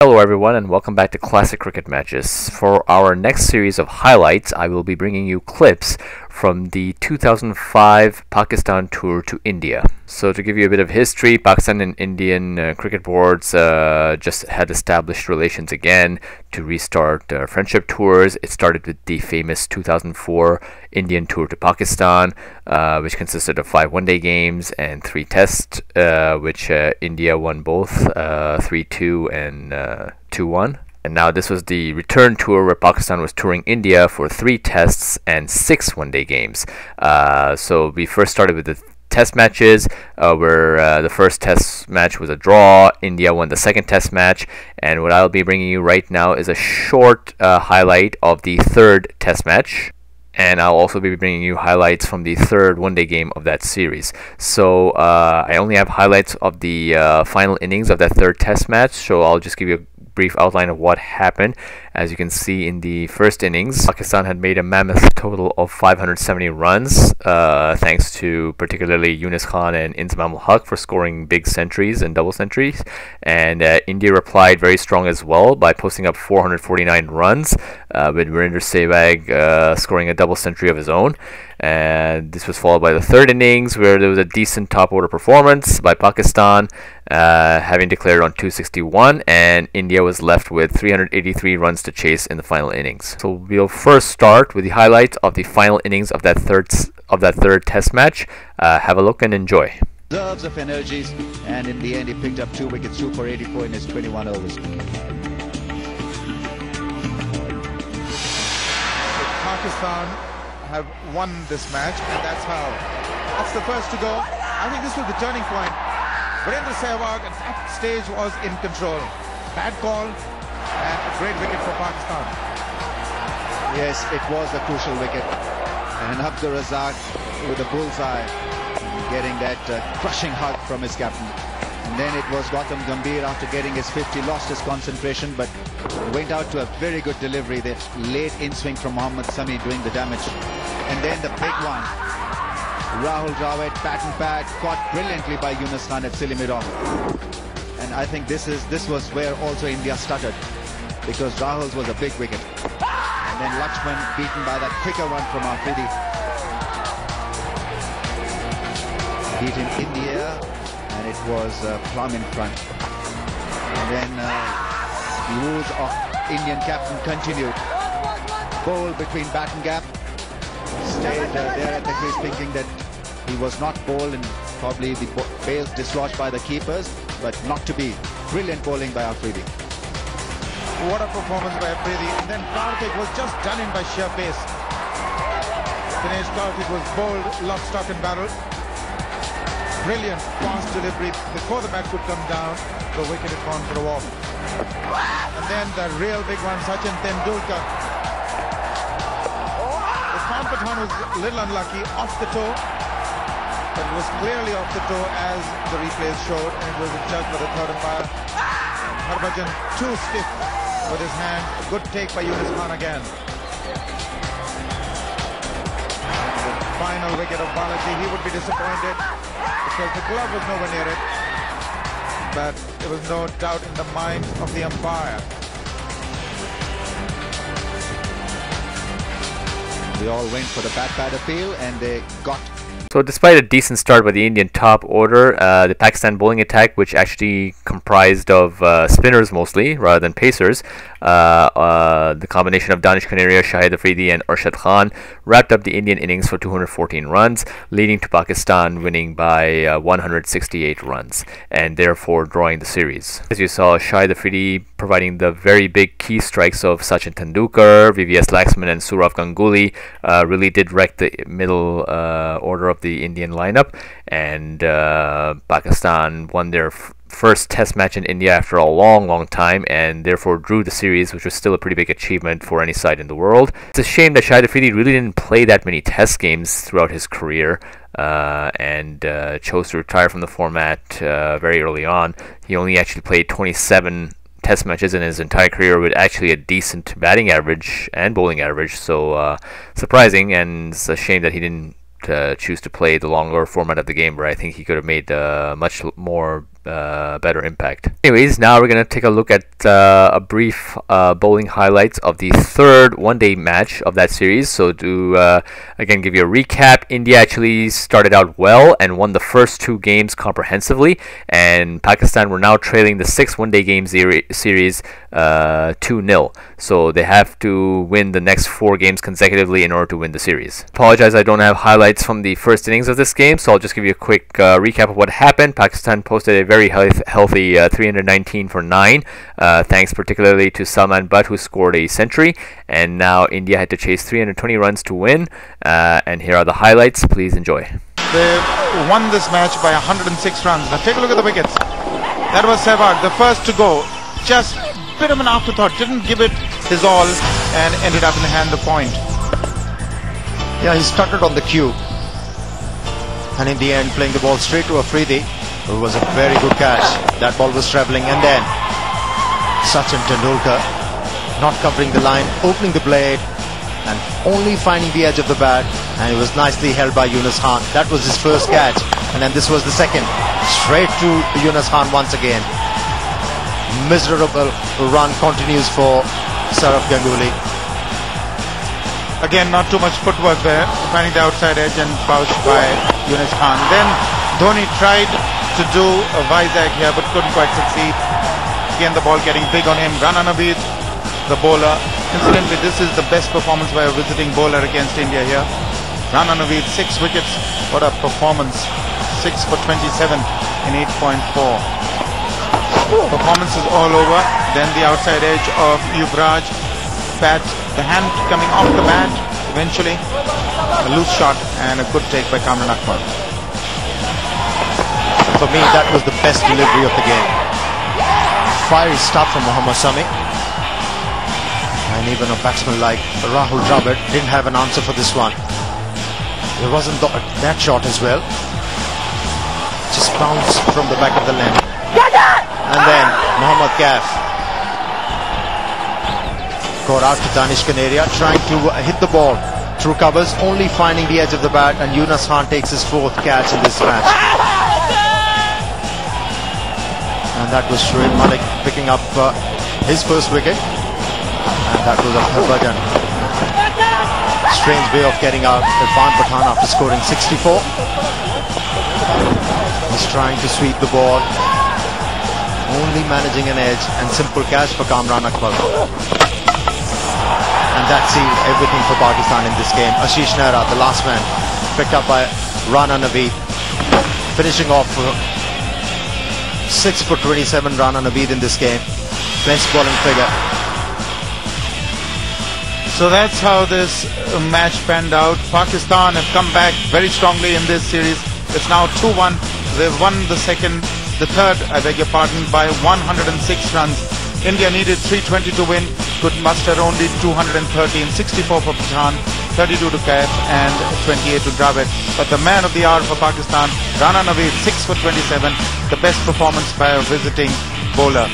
Hello everyone and welcome back to Classic Cricket Matches. For our next series of highlights, I will be bringing you clips from the 2005 Pakistan tour to India. So to give you a bit of history, Pakistan and Indian cricket boards just had established relations again to restart friendship tours. It started with the famous 2004 Indian tour to Pakistan, which consisted of 5 one-day games and 3 tests, which India won both 3-2 and 2-1. And now this was the return tour where Pakistan was touring India for 3 tests and 6 one-day games. So we first started with the test matches, where the first test match was a draw. India won the second test match, and what I'll be bringing you right now is a short highlight of the third test match. And I'll also be bringing you highlights from the third one-day game of that series. So I only have highlights of the final innings of that third test match, so I'll just give you a brief outline of what happened. As you can see, in the first innings, Pakistan had made a mammoth total of 570 runs, thanks to particularly Yunus Khan and Inzamam ul-Haq for scoring big centuries and double centuries. And India replied very strong as well by posting up 449 runs, with Virender Sehwag scoring a double century of his own. And this was followed by the third innings, where there was a decent top order performance by Pakistan, having declared on 261, and India was left with 383 runs to chase in the final innings. So we'll first start with the highlights of the final innings of that third test match. Have a look and enjoy. Reserves of energies, and in the end he picked up 2 wickets, 2 for 84 in his 21 overs. Pakistan have won this match, and that's the first to go. I think this was the turning point. Virender Sehwag at that stage was in control. Bad call and a great wicket for Pakistan. Yes, it was a crucial wicket, and Abdur Razzaq with a bullseye, getting that crushing hug from his captain. And then it was Gautam Gambhir, after getting his 50, lost his concentration, but went out to a very good delivery. That late in-swing from Mohammad Sami doing the damage. And then the big one, Rahul Dravid, pat and pad, caught brilliantly by Yunus Khan at silly mid-off. And I think this was where also India stuttered, because Rahul's was a big wicket. And then Lakshman beaten by that quicker one from Afridi. Beaten in the air, and it was plumb in front. And then the woes of Indian captain continued. Bowl between bat and gap. Stayed there at the crease, thinking that he was not bowled, and probably the bails dislodged by the keepers, but not to be. Brilliant bowling by Afridi. What a performance by Afridi. And then Karthik was just done in by sheer pace. Dinesh Karthik was bowled lock, stock and barrel. Brilliant fast delivery. Before the bat could come down, the wicket had gone for a walk. And then the real big one, Sachin Tendulkar. Irfan Pathan was a little unlucky, off the toe, but it was clearly off the toe as the replays showed, and it was judged by the third umpire. Harbhajan too stiff with his hand. A good take by Yunus Khan again. And the final wicket of Balaji, he would be disappointed because the glove was nowhere near it, but there was no doubt in the mind of the umpire. They all went for the bat appeal, and they got. So despite a decent start by the Indian top order, the Pakistan bowling attack, which actually comprised of spinners mostly rather than pacers, the combination of Danish Kanaria, Shahid Afridi and Arshad Khan wrapped up the Indian innings for 214 runs, leading to Pakistan winning by 168 runs and therefore drawing the series. As you saw, Shahid Afridi providing the very big key strikes of Sachin Tendulkar, VVS Laxman and Sourav Ganguly really did wreck the middle order of the Indian lineup, and Pakistan won their first test match in India after a long time, and therefore drew the series, which was still a pretty big achievement for any side in the world. It's a shame that Shahid Afridi really didn't play that many test games throughout his career, and chose to retire from the format very early on. He only actually played 27 test matches in his entire career with actually a decent batting average and bowling average, so surprising, and it's a shame that he didn't choose to play the longer format of the game, where I think he could have made much more better impact. Anyways, now we're gonna take a look at a brief bowling highlights of the third one-day match of that series. So to again give you a recap, India actually started out well and won the first 2 games comprehensively, and Pakistan were now trailing the 6th one-day game series 2-0. So they have to win the next 4 games consecutively in order to win the series. Apologize, I don't have highlights from the first innings of this game, so I'll just give you a quick recap of what happened. Pakistan posted a very healthy 319 for 9, thanks particularly to Salman Butt, who scored a century, and now India had to chase 320 runs to win, and here are the highlights. Please enjoy. They won this match by 106 runs. Now take a look at the wickets. That was Sehwag, the first to go. Just a bit of an afterthought, didn't give it his all and ended up in the hand of point. Yeah, he stuttered on the cue, and in the end playing the ball straight to Afridi. It was a very good catch. That ball was travelling, and then Sachin Tendulkar not covering the line, opening the blade and only finding the edge of the bat, and it was nicely held by Yunus Khan. That was his first catch, and then this was the second. Straight to Yunus Khan once again. Miserable run continues for Saurav Ganguly. Again, not too much footwork there, finding the outside edge and pouched by Yunus Khan. Then Dhoni tried to do a Vizag here but couldn't quite succeed. Again, the ball getting big on him. Rana Naveed, the bowler. Incidentally, this is the best performance by a visiting bowler against India here. Rana Naveed, 6 wickets. What a performance. 6 for 27 in 8.4. Performance is all over. Then the outside edge of Yuvraj. Bat, the hand coming off the bat. Eventually, a loose shot and a good take by Kamran Akmal. For me, that was the best delivery of the game. Fiery stuff from Mohammad Sami. And even a batsman like Rahul Dravid didn't have an answer for this one. There wasn't that shot as well. Just bounced from the back of the length. And then Mohammad Kaif got out to Danish Kaneria, trying to hit the ball through covers, only finding the edge of the bat, and Yunus Khan takes his 4th catch in this match. And that was Shoaib Malik picking up his first wicket, and that was of Harbhajan. Strange way of getting out Irfan Pathan after scoring 64. He's trying to sweep the ball, only managing an edge, and simple catch for Kamran Akmal. And that sealed everything for Pakistan in this game. Ashish Nehra, the last man, picked up by Rana Naveed, finishing off 6 for 27 Rana Naveed in this game. Best bowling figure. So that's how this match panned out. Pakistan have come back very strongly in this series. It's now 2-1. They've won the third, I beg your pardon, by 106 runs. India needed 320 to win, could muster only 213, 64 for Pathan, 32 to Kaif and 28 to Dravid. But the man of the hour for Pakistan, Rana Naveed, 6 for 27, the best performance by a visiting bowler.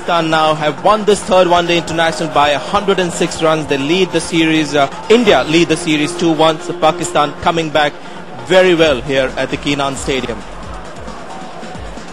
Pakistan now have won this third one-day international by 106 runs. They lead the series. India lead the series 2-1. So Pakistan coming back very well here at the Keenan Stadium.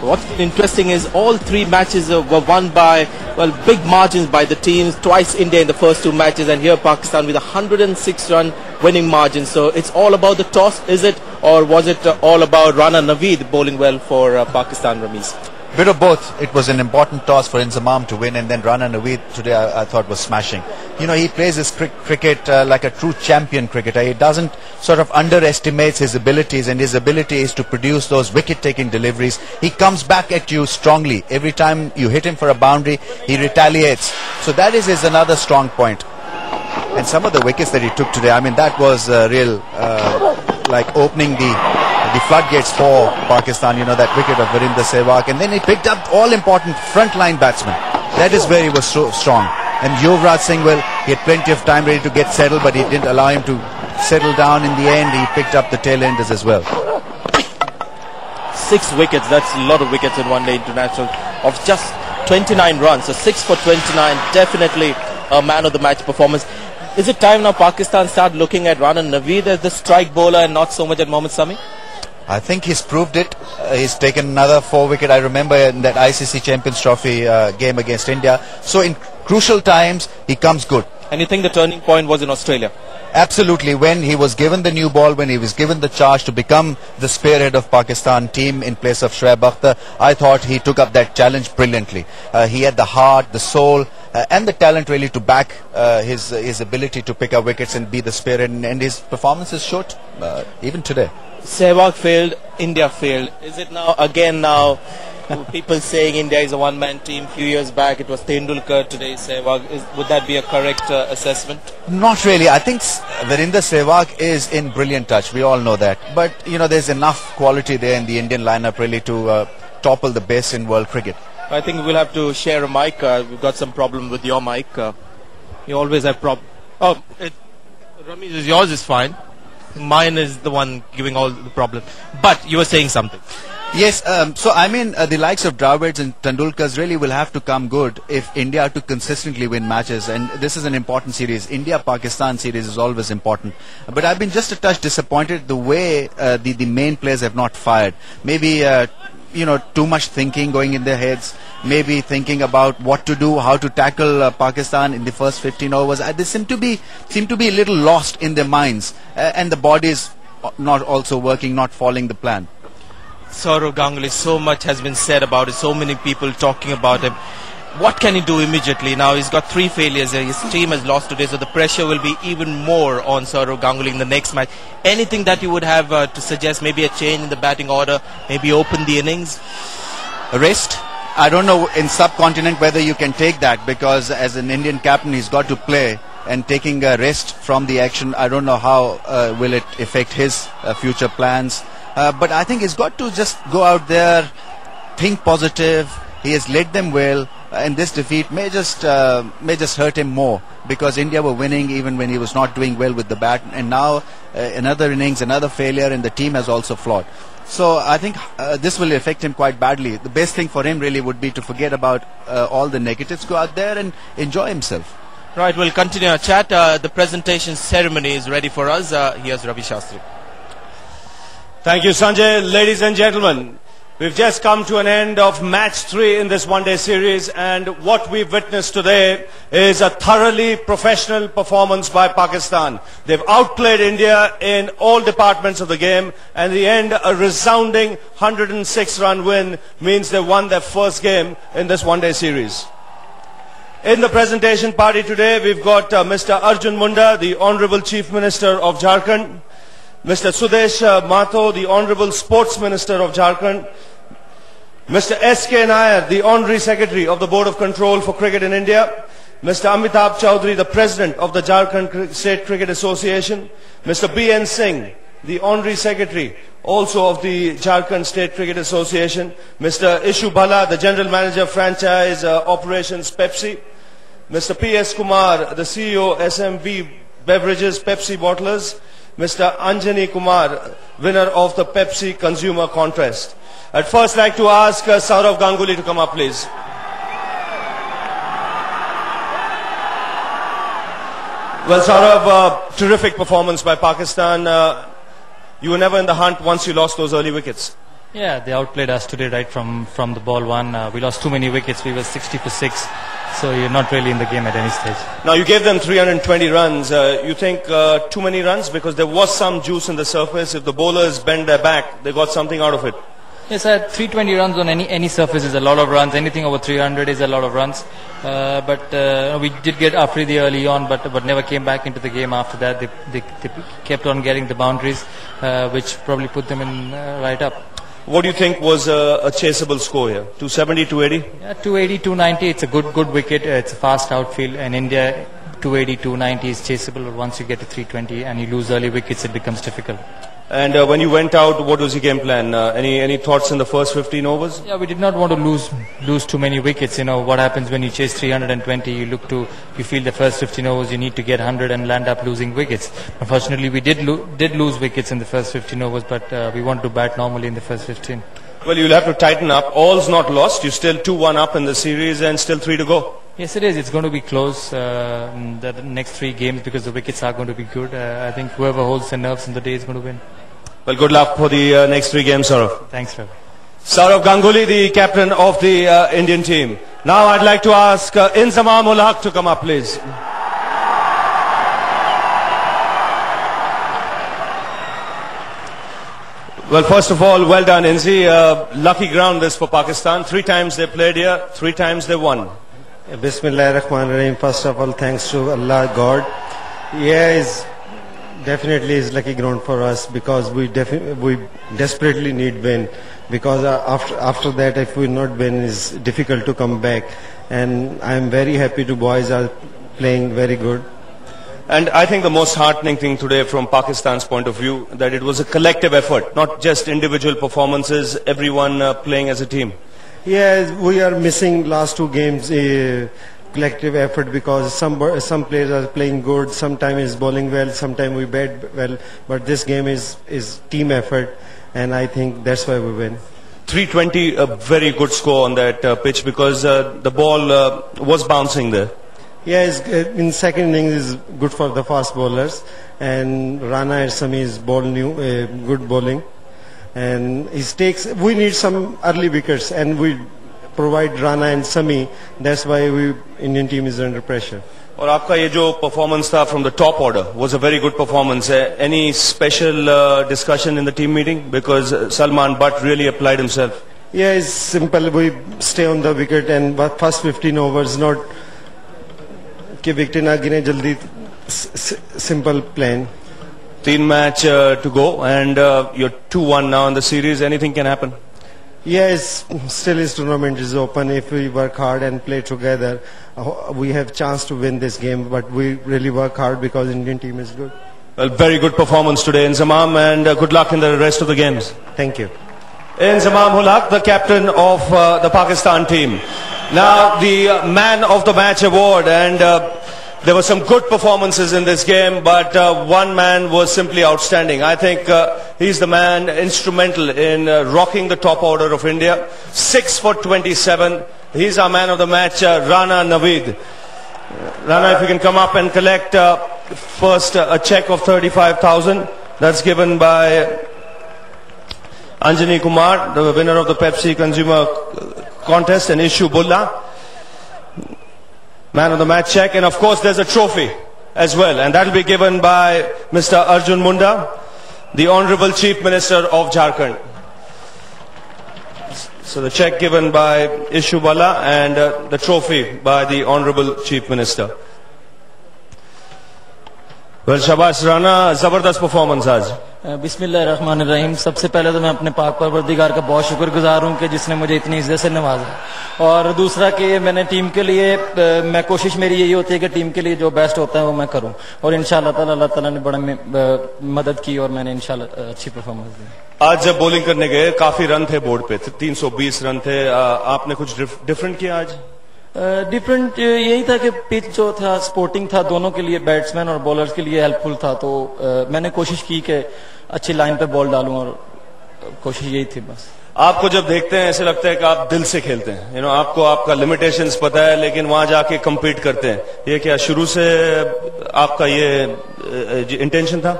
What's interesting is all 3 matches were won by, well, big margins by the teams. Twice India in the first 2 matches, and here Pakistan with a 106-run winning margin. So it's all about the toss, is it? Or was it all about Rana Naveed bowling well for Pakistan, Ramiz? Bit of both. It was an important toss for Inzamam to win, and then Rana Naveed today I thought was smashing. You know, he plays his cricket like a true champion cricketer. He doesn't sort of underestimates his abilities, and his ability is to produce those wicket-taking deliveries. He comes back at you strongly. Every time you hit him for a boundary, he retaliates. So that is another strong point. And some of the wickets that he took today, I mean, that was real, like opening the floodgates for Pakistan. You know, that wicket of Virender Sehwag, and then he picked up all-important front-line batsmen. That is where he was so strong. And Yuvraj Singh, well, he had plenty of time ready to get settled, but he didn't allow him to settle down. In the end, he picked up the tail-enders as well. 6 wickets, that's a lot of wickets in one-day international of just 29 runs. So 6 for 29, definitely a man of the match performance. Is it time now Pakistan start looking at Rana Naveed as the strike bowler and not so much at Mohammad Sami? I think he's proved it. He's taken another 4 wicket. I remember in that ICC Champions Trophy game against India. So in crucial times, he comes good. And you think the turning point was in Australia? Absolutely. When he was given the new ball, when he was given the charge to become the spearhead of Pakistan team in place of Shoaib Akhtar, I thought he took up that challenge brilliantly. He had the heart, the soul, and the talent really to back his ability to pick up wickets and be the spearhead. And his performances showed even today. Sehwag failed, India failed. Is it now people saying India is a one-man team? Few years back it was Tendulkar, today Sehwag. Would that be a correct assessment? Not really. I think Virender Sehwag is in brilliant touch. We all know that. But, you know, there's enough quality there in the Indian lineup really to topple the best in world cricket. I think we'll have to share a mic. We've got some problem with your mic. You always have problem. Oh, Ramesh, yours is fine. Mine is the one giving all the problem. But you were saying something. Yes, so I mean the likes of Dravids and Tendulkars really will have to come good if India are to consistently win matches, and this is an important series. India-Pakistan series is always important. But I've been just a touch disappointed the way the main players have not fired. Maybe too much thinking going in their heads, maybe thinking about what to do, how to tackle Pakistan in the first 15 overs. They seem to be a little lost in their minds, and the bodies not also working, not following the plan. Sourav Ganguly, so much has been said about it, so many people talking about him. What can he do immediately? Now he's got 3 failures, his team has lost today, so the pressure will be even more on Sourav Ganguly in the next match. Anything that you would have to suggest, maybe a change in the batting order, maybe open the innings? A rest? I don't know in subcontinent whether you can take that, because as an Indian captain he's got to play, and taking a rest from the action, I don't know how will it affect his future plans. But I think he's got to just go out there, think positive. He has led them well, and this defeat may just hurt him more, because India were winning even when he was not doing well with the bat, and now another innings, another failure, and the team has also flawed. So I think this will affect him quite badly. The best thing for him really would be to forget about all the negatives, go out there and enjoy himself. Right, we'll continue our chat. The presentation ceremony is ready for us. Here's Ravi Shastri. Thank you, Sanjay. Ladies and gentlemen, we've just come to an end of match 3 in this one-day series, and what we've witnessed today is a thoroughly professional performance by Pakistan. They've outplayed India in all departments of the game, and in the end, a resounding 106-run win means they won their first game in this one-day series. In the presentation party today, we've got Mr. Arjun Munda, the Honorable Chief Minister of Jharkhand, Mr. Sudesh Mato, the Honorable Sports Minister of Jharkhand, Mr. S.K. Nair, the Honorary Secretary of the Board of Control for Cricket in India, Mr. Amitabh Chaudhary, the President of the Jharkhand State Cricket Association, Mr. B.N. Singh, the Honorary Secretary also of the Jharkhand State Cricket Association, Mr. Ishu Bhala, the General Manager Franchise Operations Pepsi, Mr. P.S. Kumar, the CEO SMB Beverages Pepsi Bottlers, Mr. Anjani Kumar, winner of the Pepsi Consumer Contest. I'd first like to ask Sourav Ganguly to come up, please. Well, Sourav, terrific performance by Pakistan. You were never in the hunt once you lost those early wickets. Yeah, they outplayed us today right from the ball one. We lost too many wickets. We were 60 for 6. So you're not really in the game at any stage. Now you gave them 320 runs. You think too many runs? Because there was some juice in the surface. If the bowlers bend their back, they got something out of it. Yes, 320 runs on any surface is a lot of runs. Anything over 300 is a lot of runs. But we did get Afridi early on, but never came back into the game after that. They kept on getting the boundaries, which probably put them in right up. What do you think was a chaseable score here? 270, 280? Yeah, 280, 290. It's a good wicket. It's a fast outfield. And India, 280, 290 is chaseable. But once you get to 320 and you lose early wickets, it becomes difficult. And when you went out, what was your game plan? Any thoughts in the first 15 overs? Yeah, we did not want to lose too many wickets. You know what happens when you chase 320. You feel the first 15 overs you need to get 100 and land up losing wickets. Unfortunately, we did lose wickets in the first 15 overs, but we wanted to bat normally in the first 15. Well, you'll have to tighten up. All's not lost. You're still 2-1 up in the series and still 3 to go. Yes, it is. It's going to be close. The next 3 games because the wickets are going to be good. I think whoever holds the nerves in the day is going to win. Well, good luck for the next 3 games, Saurav. Thanks, Ravi. Saurav Ganguly, the captain of the Indian team. Now I'd like to ask Inzamam ul Haq to come up, please. Well, first of all, well done, Inzi. Lucky ground this for Pakistan. 3 times they played here, 3 times they won. Bismillahirrahmanirrahim. First of all, thanks to Allah, God. Yeah, is definitely is lucky ground for us because we desperately need win. Because after that, if we not win, it's difficult to come back. And I am very happy to boys are playing very good. And I think the most heartening thing today from Pakistan's point of view, that it was a collective effort, not just individual performances, everyone playing as a team. Yeah, we are missing last 2 games collective effort because some players are playing good, sometimes is bowling well, sometimes we bat well, but this game is team effort, and I think that's why we win. 320, a very good score on that pitch because the ball was bouncing there. Yeah, in second innings is good for the fast bowlers, and Rana and Sami is good bowling, and we need some early wickets, and we provide Rana and Sami. That's why Indian team is under pressure. और आपका ये जो performance था from the top order was a very good performance. Any special discussion in the team meeting because Salman Butt really applied himself? Yeah, it's simple. We stay on the wicket and first 15 overs not कि wicket ना गिरे जल्दी simple plan. 3 match to go and you're 2-1 now in the series. Anything can happen. Yes, still his tournament is open. If we work hard and play together, we have chance to win this game. But we really work hard because Indian team is good. Well, very good performance today, Inzamam, and good luck in the rest of the games. Thank you. Inzamam ul Haq, the captain of the Pakistan team. Now, the man of the match award, and there were some good performances in this game, but one man was simply outstanding. I think he's the man instrumental in rocking the top order of India. 6 for 27. He's our man of the match, Rana Naveed. Rana, if you can come up and collect first a check of 35,000. That's given by Anjani Kumar, the winner of the Pepsi Consumer Contest, and Ishu Bulla, man of the match check. And of course there's a trophy as well, and that will be given by Mr. Arjun Munda, the Honorable Chief Minister of Jharkhand. So the check given by Ishu Bulla and the trophy by the Honorable Chief Minister. Well, Shabash Rana, zabardast performance आज. बिस्मिल्लाहिर्रहमानिर्रहीम. सबसे पहले तो मैं अपने पाक परवरदिगार का बहुत शुक्रगुजार हूँ कि जिसने मुझे इतनी इज्जत से नवाजा. और दूसरा कि मैंने टीम के लिए मैं कोशिश मेरी यही होती है कि टीम के लिए जो बेस्ट होता है वो मैं करूँ, और इंशाल्लाह ताला अल्लाह ताला ने बड़ा मदद की और मैंने इंशाल्लाह अच्छी परफॉर्मेंस दी. आज जब बॉलिंग करने गए काफी रन थे बोर्ड पे, 320 रन थे. आपने कुछ डिफरेंट किया आज? डिफरेंट यही था कि पिच जो था स्पोर्टिंग था दोनों के लिए, बैट्समैन और बॉलर्स के लिए हेल्पफुल था, तो मैंने कोशिश की कि अच्छी लाइन पे बॉल डालूं और कोशिश यही थी बस. आपको जब देखते हैं ऐसे लगता है कि आप दिल से खेलते हैं, आपको आपका लिमिटेशंस पता है लेकिन वहां जाके compete करते हैं. ये क्या शुरू से आपका ये इंटेंशन था?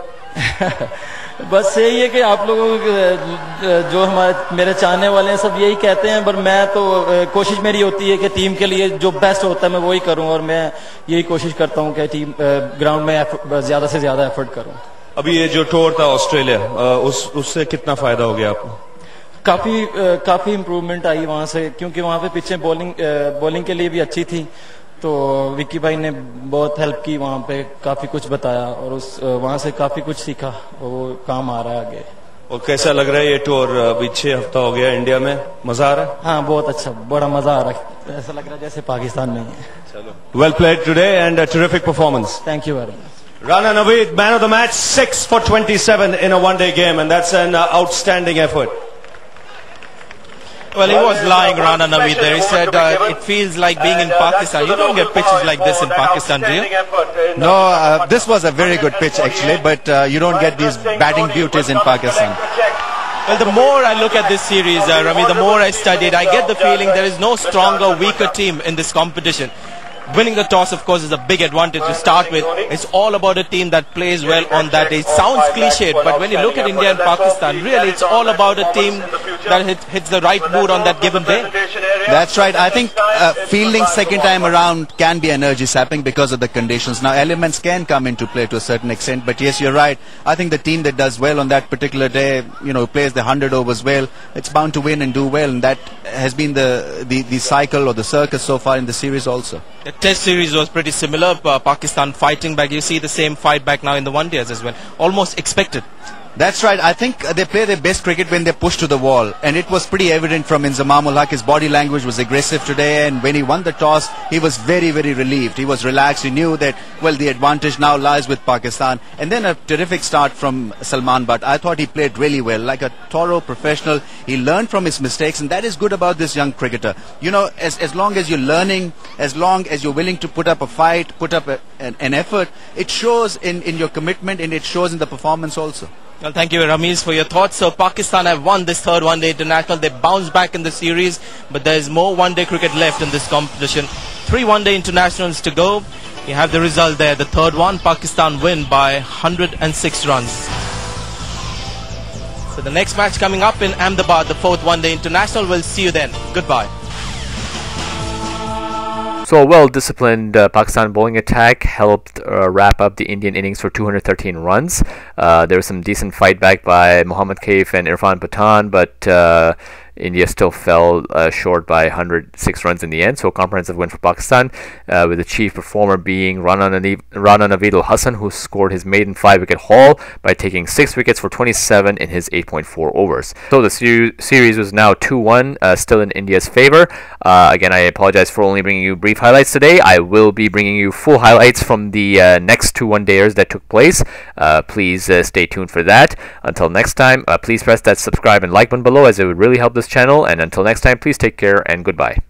बस यही है कि आप लोगों जो मेरे चाहने वाले हैं सब यही कहते हैं, पर मैं तो कोशिश मेरी होती है कि टीम के लिए जो बेस्ट होता है मैं वही करूं, और मैं यही कोशिश करता हूं कि टीम ग्राउंड में ज्यादा से ज्यादा एफर्ट करूं. अभी ये जो टूर था ऑस्ट्रेलिया, उससे कितना फायदा हो गया आपको? काफी इम्प्रूवमेंट आई वहां से, क्योंकि वहां पे पिछे बॉलिंग के लिए भी अच्छी थी, तो विक्की भाई ने बहुत हेल्प की वहां पे, काफी कुछ बताया और वहां से काफी कुछ सीखा, वो काम आ रहा है आगे. और कैसा लग रहा है ये टूर? अभी 6 हफ्ता हो गया इंडिया में, मजा आ रहा है? हाँ, बहुत अच्छा, बड़ा मजा आ रहा है, ऐसा लग रहा है जैसे पाकिस्तान में है. चलो, well played today and a terrific performance. Thank you very much. Rana Naveed, man of the match, 6 for 27 in a one-day game, and that's an outstanding effort. Well, he was lying, Rana Naveed there. He said it feels like being in Pakistan. You don't get pitches like this in Pakistan, do you? No, this was a very good pitch actually, but you don't get these batting beauties in Pakistan. Well, the more I look at this series, Rami, the more I study it, I get the feeling there is no stronger, weaker team in this competition. winning the toss, of course, is a big advantage to start with. It's all about a team that plays well on that day. It sounds cliched, but when you look at India and Pakistan, really it's all about a team that hits the right mood on that given day. That's right. I think fielding second time around can be energy sapping because of the conditions. Now, elements can come into play to a certain extent, but yes, you're right. I think the team that does well on that particular day, plays the 100 overs well, it's bound to win and do well, and that has been the cycle or the circus so far in the series also. The test series was pretty similar. Pakistan fighting back. You see the same fight back now in the one days as well. Almost expected. That's right. I think they play their best cricket when they push to the wall, and it was pretty evident from Inzamam ul Haq. His body language was aggressive today, and when he won the toss, he was very, very relieved. He was relaxed. He knew that, well, the advantage now lies with Pakistan. And then a terrific start from Salman Butt. I thought he played really well, like a thorough professional. He learned from his mistakes, and that is good about this young cricketer. As long as you're learning, as long as you're willing to put up a fight, put up an effort, it shows in your commitment, and it shows in the performance also. Well, thank you, Ramiz, for your thoughts. So, Pakistan have won this third one-day international. They bounced back in the series, but there is more one-day cricket left in this competition. 3 one-day internationals to go. You have the result there. The third one, Pakistan win by 106 runs. So, the next match coming up in Ahmedabad, the 4th one-day international. We'll see you then. Goodbye. So a well-disciplined Pakistan bowling attack helped wrap up the Indian innings for 213 runs. There was some decent fight back by Mohammad Kaif and Irfan Pathan, but India still fell short by 106 runs in the end. So a comprehensive win for Pakistan, with the chief performer being Rana Naveed Al Hassan, who scored his maiden 5-wicket haul by taking 6 wickets for 27 in his 8.4 overs. So the series was now 2-1, still in India's favor. Again, I apologize for only bringing you brief highlights today. I will be bringing you full highlights from the next 2 one-dayers that took place. Please stay tuned for that. Until next time, please press that subscribe and like button below, as it would really help this channel. And until next time, please take care and goodbye.